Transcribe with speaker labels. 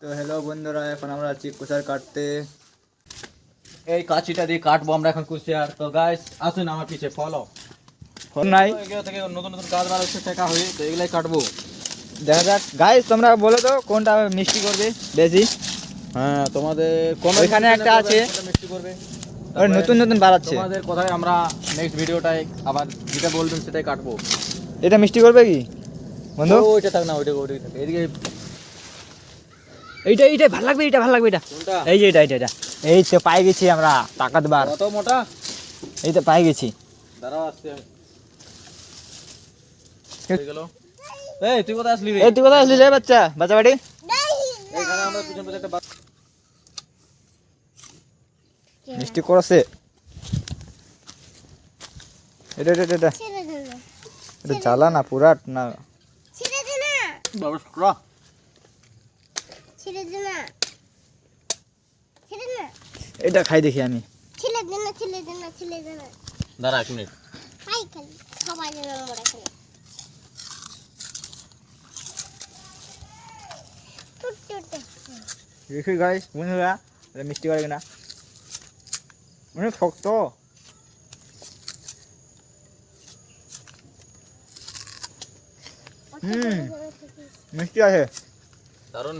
Speaker 1: তো হ্যালো বন্ধুরা, এখন আমরা আছি কুচার কাটতে।
Speaker 2: এই কাঁচিটা দিয়ে কাটবো আমরা এখন কুচিয়ার। তো গাইস আসুন আমার পিছে ফলো।
Speaker 1: ফোন নাই,
Speaker 2: এগুলো থেকে নতুন নতুন কাজ বার হচ্ছে, টেকা হয়ে তো এগুলাই কাটবো।
Speaker 1: দেখা যাক। গাইস তোমরা বলো তো কোনটা মিষ্টি করবে বেশি।
Speaker 2: হ্যাঁ, তোমাদের
Speaker 1: ওইখানে একটা আছে,
Speaker 2: মিষ্টি করবে।
Speaker 1: ওই নতুন নতুন বাড়াচ্ছে।
Speaker 2: তোমাদের কথায় আমরা নেক্সট ভিডিওটায় আবার যেটা বলবেন সেটাই কাটবো।
Speaker 1: এটা মিষ্টি করবে কি বন্ধু?
Speaker 2: ওইটা থাক না, ওইটা থাক। এদিকে
Speaker 1: এইটা ভালো লাগবে, এটা ভালো লাগবে। এটা
Speaker 2: কোনটা?
Speaker 1: এই যে এটা এই তো পাই গেছি আমরা, তাকাত বার।
Speaker 2: কত মোটা?
Speaker 1: এই তো পাই গেছি।
Speaker 2: দাঁড়াও আসতে হয়ে গেল। এই তুই কোথায় আসলি রে?
Speaker 1: এই তুই কোথায় আসলি রে বাচ্চা বাড়ি?
Speaker 2: এখানে আমরা পিছন পিছন একটা
Speaker 1: মিষ্টি করছে এটা জ্বালা না পুরাট না।
Speaker 2: বাবা শুকরা
Speaker 1: এটা খাই দেখি আমি।
Speaker 2: দাঁড়া এক মিনিট।
Speaker 1: দেখি গাইস বন্ধুরা, এটা মিষ্টি করে কিনা। অনেক শক্ত। মিষ্টি আছে।
Speaker 2: দারুণ।